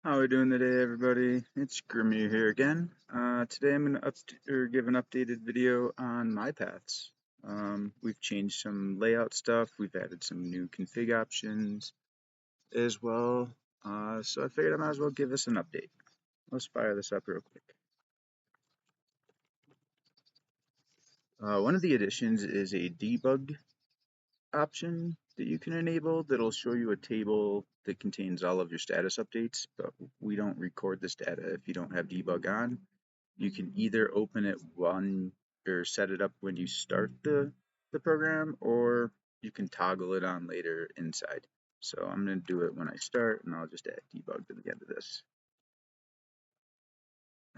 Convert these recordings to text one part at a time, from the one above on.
How are we doing today, everybody? It's Grimmy here again. Today I'm going to give an updated video on MyPaths. We've changed some layout stuff. We've added some new config options as well. So I figured I might as well give us an update. Let's fire this up real quick. One of the additions is a debug option that you can enable that'll show you a table that contains all of your status updates, but we don't record this data if you don't have debug on. You can either open it or set it up when you start the program, or you can toggle it on later inside. So I'm going to do it when I start, and I'll just add debug to the end of this.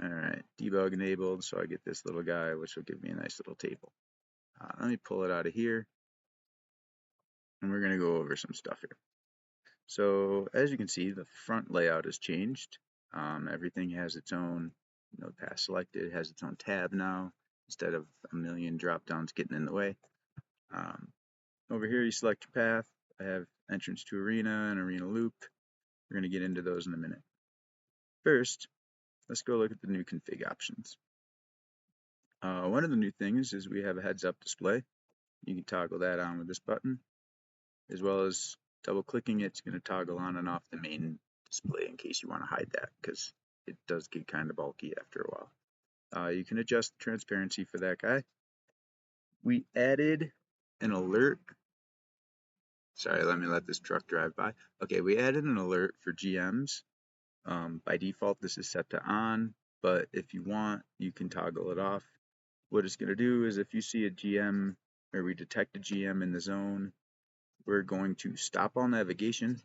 All right, debug enabled, so I get this little guy, which will give me a nice little table. Let me pull it out of here, and we're going to go over some stuff here. So as you can see, the front layout has changed. Everything has its own notepad selected, has its own tab now, instead of a million drop downs getting in the way. Over here you select your path. I have entrance to arena and arena loop. We're going to get into those in a minute. First, let's go look at the new config options. One of the new things is we have a heads up display. You can toggle that on with this button, as well as double clicking it's going to toggle on and off the main display in case you want to hide that, because it does get kind of bulky after a while. You can adjust the transparency for that guy. We added an alert. Sorry, let me let this truck drive by. Okay, we added an alert for GMs. By default, this is set to on, but if you want, you can toggle it off. What it's going to do is if you see a GM or we detect a GM in the zone, we're going to stop all navigation.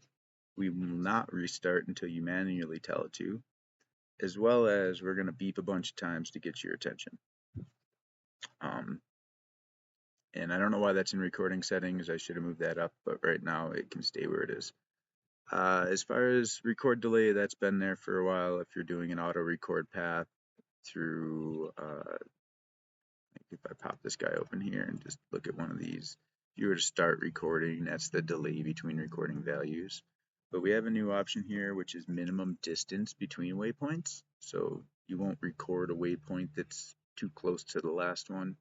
We will not restart until you manually tell it to, as well as we're going to beep a bunch of times to get your attention. And I don't know why that's in recording settings. I should have moved that up, but right now it can stay where it is. As far as record delay, that's been there for a while. If you're doing an auto record path through, if I pop this guy open here and just look at one of these, if you were to start recording, that's the delay between recording values. But we have a new option here, which is minimum distance between waypoints. So you won't record a waypoint that's too close to the last one.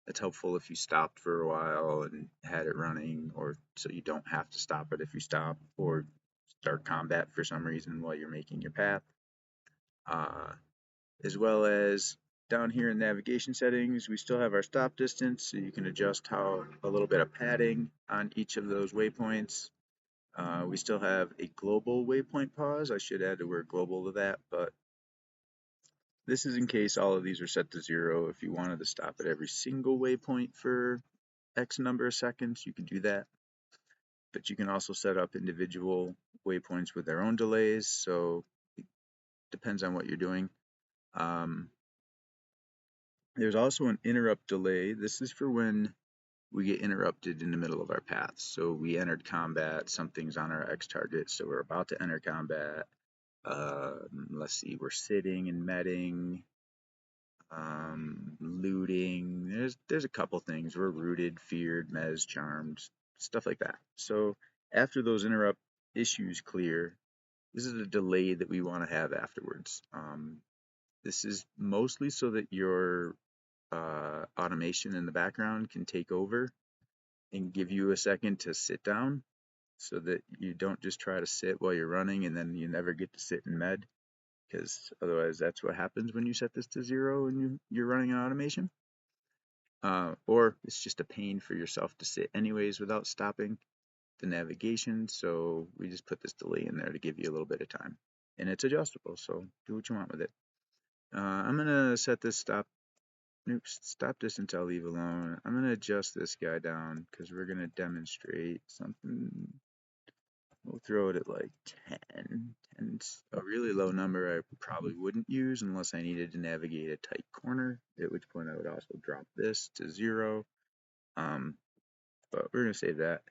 That's helpful if you stopped for a while and had it running, or so you don't have to stop it if you stop, or start combat for some reason while you're making your path. As well as down here in navigation settings, we still have our stop distance, so you can adjust how a little bit of padding on each of those waypoints. We still have a global waypoint pause. I should add the word global to that, but this is in case all of these are set to 0. If you wanted to stop at every single waypoint for X number of seconds, you can do that. But you can also set up individual waypoints with their own delays, so it depends on what you're doing. There's also an interrupt delay. This is for when we get interrupted in the middle of our path. So we entered combat, something's on our X target, so we're about to enter combat. Let's see, we're sitting and medding, looting. There's a couple things. We're rooted, feared, mez, charmed, stuff like that. So after those interrupt issues clear, this is a delay that we want to have afterwards. This is mostly so that your automation in the background can take over and give you a second to sit down, so that you don't just try to sit while you're running and then you never get to sit in med, because otherwise that's what happens when you set this to 0 and you're running an automation. Or it's just a pain for yourself to sit anyways without stopping the navigation, so we just put this delay in there to give you a little bit of time. And it's adjustable, so do what you want with it. I'm going to set this stop distance I'll leave alone. I'm going to adjust this guy down because we're going to demonstrate something. We'll throw it at like 10. 10's a really low number I probably wouldn't use unless I needed to navigate a tight corner, at which point I would also drop this to 0. But we're going to save that.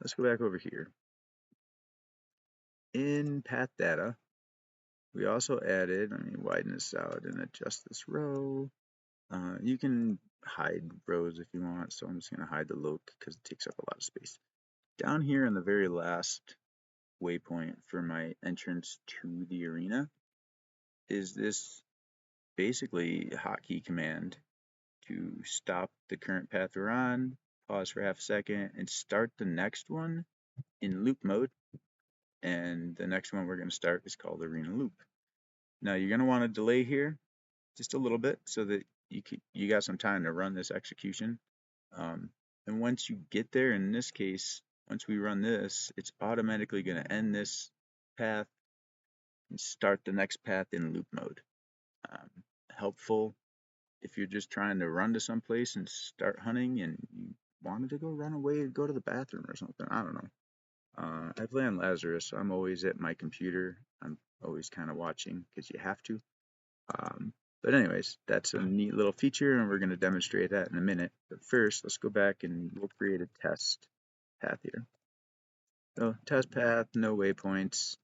Let's go back over here. In path data, we also added, let me widen this out and adjust this row. You can hide rows if you want, so I'm just going to hide the loc because it takes up a lot of space. Down here in the very last waypoint for my entrance to the arena is this basically hotkey command to stop the current path we're on, pause for half a second, and start the next one in loop mode. And the next one we're going to start is called Arena Loop. Now you're going to want to delay here just a little bit so that you got some time to run this execution. And once you get there, in this case, once we run this, it's automatically going to end this path and start the next path in loop mode. Helpful if you're just trying to run to some place and start hunting and you wanted to go run away and go to the bathroom or something. I don't know. I play on Lazarus, so I'm always at my computer. I'm always kind of watching because you have to. But anyways, that's a neat little feature, and we're going to demonstrate that in a minute. But first, let's go back and we'll create a test path here. So test path, no waypoints.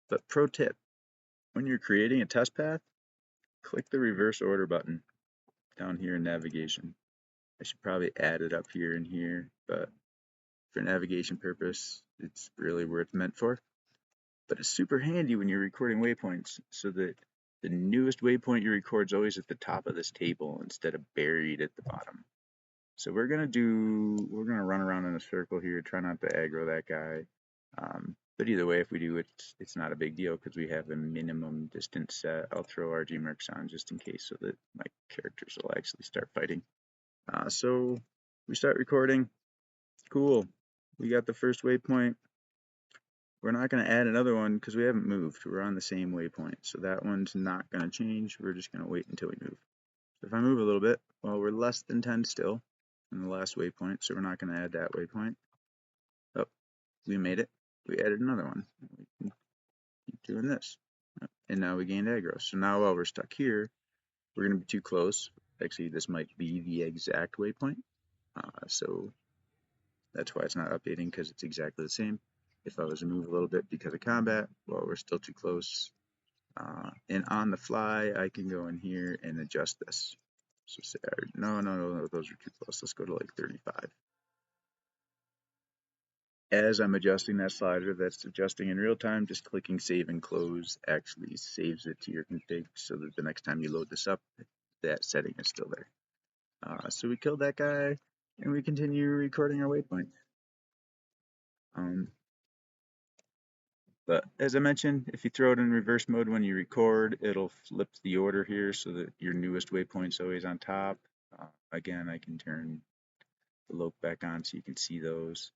But pro tip, when you're creating a test path, click the reverse order button down here in navigation. I should probably add it up here and here, but for navigation purpose, it's really where it's meant for. But it's super handy when you're recording waypoints so that the newest waypoint you record is always at the top of this table instead of buried at the bottom. So we're gonna run around in a circle here, try not to aggro that guy. But either way, if we do, it's not a big deal because we have a minimum distance set. I'll throw RG Mercs on just in case so that my characters will actually start fighting. So we start recording. Cool. We got the first waypoint. We're not going to add another one because we haven't moved. We're on the same waypoint. So that one's not going to change. We're just going to wait until we move. So if I move a little bit, well, we're less than 10 still in the last waypoint. So we're not going to add that waypoint. Oh, we made it. We added another one. We can keep doing this. And now we gained aggro. So now while we're stuck here, we're going to be too close. Actually, this might be the exact waypoint. So that's why it's not updating, because it's exactly the same. If I was to move a little bit because of combat, well, we're still too close. And on the fly, I can go in here and adjust this. So say, no, those are too close. Let's go to like 35. As I'm adjusting that slider, that's adjusting in real time, just clicking save and close actually saves it to your config so that the next time you load this up, that setting is still there. So we killed that guy, and we continue recording our waypoint. But as I mentioned, if you throw it in reverse mode when you record, it'll flip the order here so that your newest waypoint's always on top. Again, I can turn the loop back on so you can see those.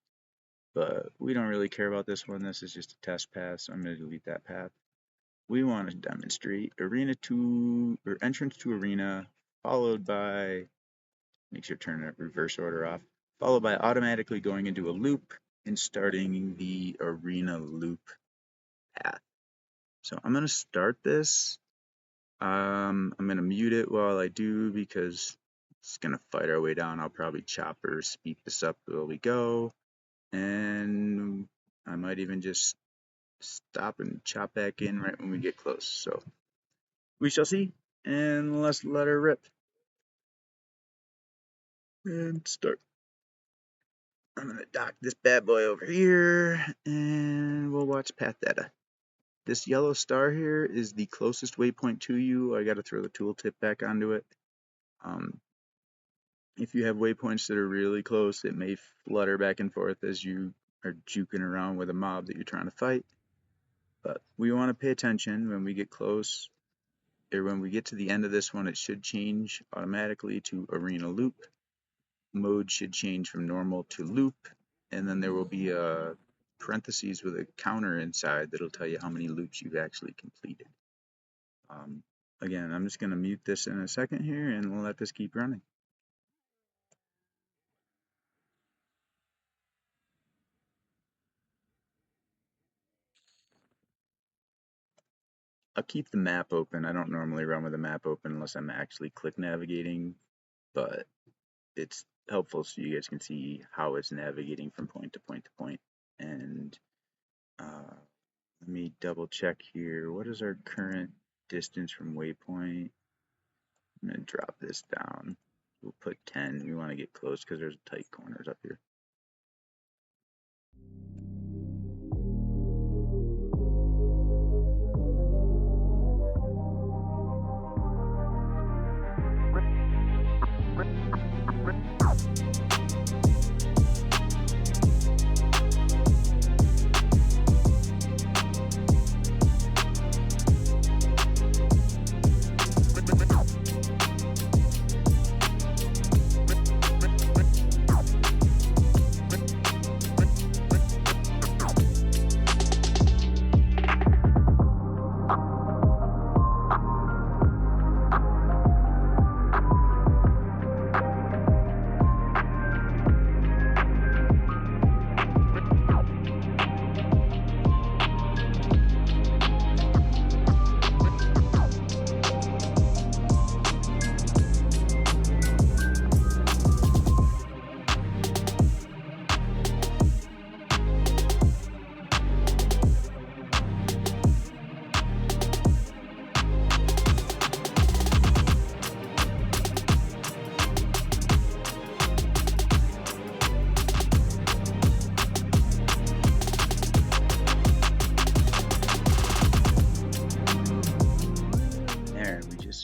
But we don't really care about this one. This is just a test path, so I'm going to delete that path. We want to demonstrate entrance to arena, followed by, make sure to turn that reverse order off, followed by automatically going into a loop and starting the arena loop path. So I'm going to start this. I'm going to mute it while I do because it's going to fight our way down. I'll probably chop or speed this up while we go. And I might even just stop and chop back in right when we get close. So we shall see. And let's let her rip. And start. I'm going to dock this bad boy over here. And we'll watch path data. This yellow star here is the closest waypoint to you. I got to throw the tooltip back onto it. If you have waypoints that are really close, it may flutter back and forth as you are juking around with a mob that you're trying to fight. But we want to pay attention when we get close, or when we get to the end of this one, it should change automatically to arena loop. Mode should change from normal to loop, and then there will be a parentheses with a counter inside that'll tell you how many loops you've actually completed. Again, I'm just going to mute this in a second here, and we'll let this keep running. I'll keep the map open. I don't normally run with the map open unless I'm actually click navigating, but it's helpful so you guys can see how it's navigating from point to point to point. And let me double check here. What is our current distance from waypoint? I'm going to drop this down. We'll put 10. We want to get close because there's tight corners up here.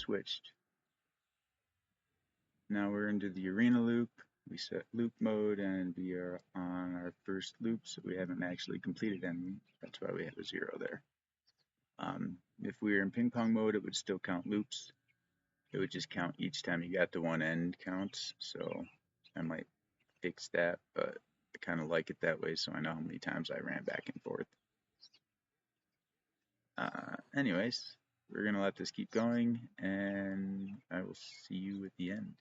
switched. Now we're into the arena loop. We set loop mode and we are on our first loop, so we haven't actually completed any. That's why we have a 0 there. If we were in ping pong mode, it would still count loops. It would just count each time you got to one end counts. So I might fix that, but I kind of like it that way so I know how many times I ran back and forth. Anyways, we're going to let this keep going, and I will see you at the end.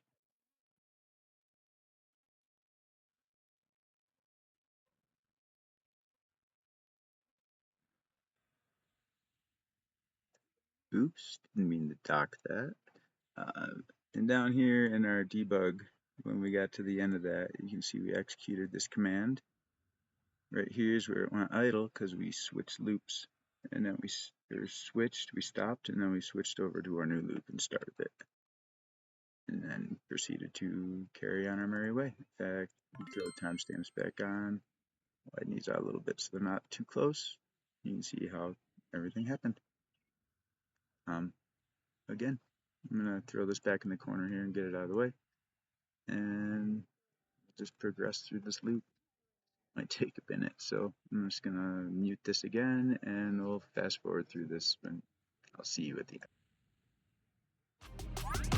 Oops, didn't mean to dock that. And down here in our debug, when we got to the end of that, you can see we executed this command. Right here is where it went idle because we switched loops. And then we stopped, and then we switched over to our new loop and started it. And then proceeded to carry on our merry way. In fact, we throw the timestamps back on, widen these out a little bit so they're not too close. You can see how everything happened. Again, I'm going to throw this back in the corner here and get it out of the way. And just progress through this loop. Might take a minute, so I'm just going to mute this again and we'll fast forward through this and I'll see you at the end. Alright,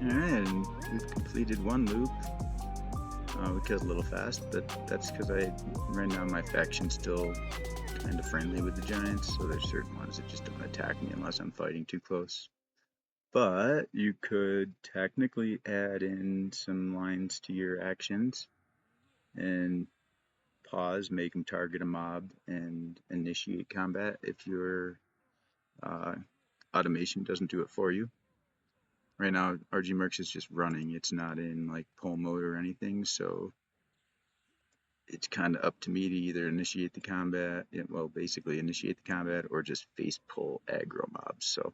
and we've completed one loop. We killed a little fast, but that's because right now my faction's still kind of friendly with the giants, so there's certain ones that just don't attack me unless I'm fighting too close. But you could technically add in some lines to your actions and pause, make them target a mob, and initiate combat if your automation doesn't do it for you. Right now, RG Mercs is just running. It's not in like pull mode or anything, so it's kind of up to me to either initiate the combat, well, basically initiate the combat, or just face pull aggro mobs. So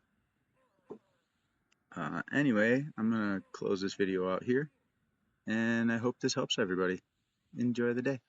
anyway, I'm gonna close this video out here, and I hope this helps everybody. Enjoy the day.